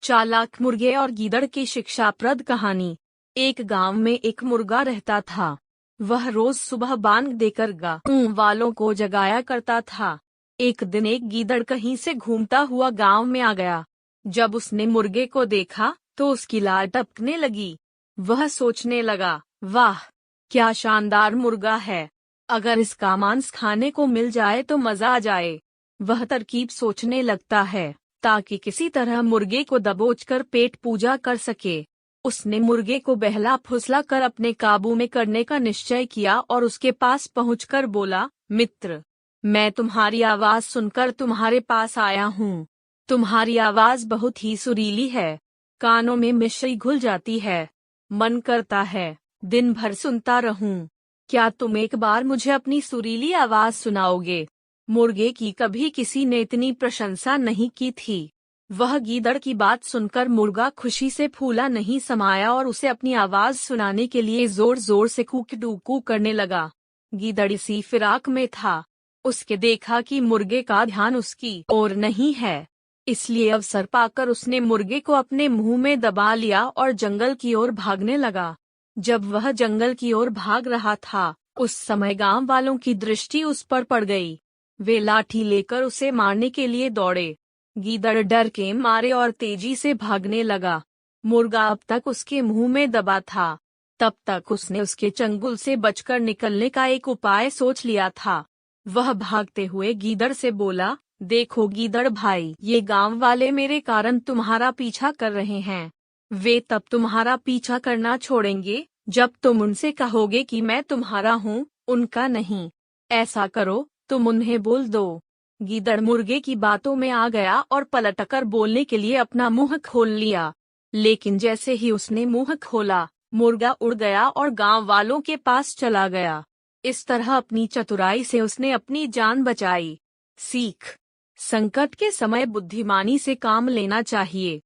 चालाक मुर्गे और गीदड़ की शिक्षाप्रद कहानी। एक गांव में एक मुर्गा रहता था। वह रोज सुबह बांग देकर गांव वालों को जगाया करता था। एक दिन एक गीदड़ कहीं से घूमता हुआ गांव में आ गया। जब उसने मुर्गे को देखा तो उसकी लार टपकने लगी। वह सोचने लगा, वाह, क्या शानदार मुर्गा है। अगर इसका मांस खाने को मिल जाए तो मजा आ जाए। वह तरकीब सोचने लगता है ताकि किसी तरह मुर्गे को दबोचकर पेट पूजा कर सके। उसने मुर्गे को बहला फुसला कर अपने काबू में करने का निश्चय किया और उसके पास पहुंचकर बोला, मित्र, मैं तुम्हारी आवाज सुनकर तुम्हारे पास आया हूँ। तुम्हारी आवाज बहुत ही सुरीली है, कानों में मिश्री घुल जाती है। मन करता है दिन भर सुनता रहूं। क्या तुम एक बार मुझे अपनी सुरीली आवाज सुनाओगे? मुर्गे की कभी किसी ने इतनी प्रशंसा नहीं की थी। वह गीदड़ की बात सुनकर मुर्गा खुशी से फूला नहीं समाया और उसे अपनी आवाज सुनाने के लिए जोर जोर से कूकू करने लगा। गीदड़ इसी फिराक में था। उसके देखा कि मुर्गे का ध्यान उसकी ओर नहीं है, इसलिए अवसर पाकर उसने मुर्गे को अपने मुंह में दबा लिया और जंगल की ओर भागने लगा। जब वह जंगल की ओर भाग रहा था, उस समय गांव वालों की दृष्टि उस पर पड़ गई। वे लाठी लेकर उसे मारने के लिए दौड़े। गीदड़ डर के मारे और तेजी से भागने लगा। मुर्गा अब तक उसके मुंह में दबा था। तब तक उसने उसके चंगुल से बचकर निकलने का एक उपाय सोच लिया था। वह भागते हुए गीदड़ से बोला, देखो गीदड़ भाई, ये गांव वाले मेरे कारण तुम्हारा पीछा कर रहे हैं। वे तब तुम्हारा पीछा करना छोड़ेंगे जब तुम उनसे कहोगे कि मैं तुम्हारा हूँ, उनका नहीं। ऐसा करो, तुम उन्हें बोल दो। गीदड़ मुर्गे की बातों में आ गया और पलटकर बोलने के लिए अपना मुंह खोल लिया। लेकिन जैसे ही उसने मुंह खोला, मुर्गा उड़ गया और गांव वालों के पास चला गया। इस तरह अपनी चतुराई से उसने अपनी जान बचाई। सीख: संकट के समय बुद्धिमानी से काम लेना चाहिए।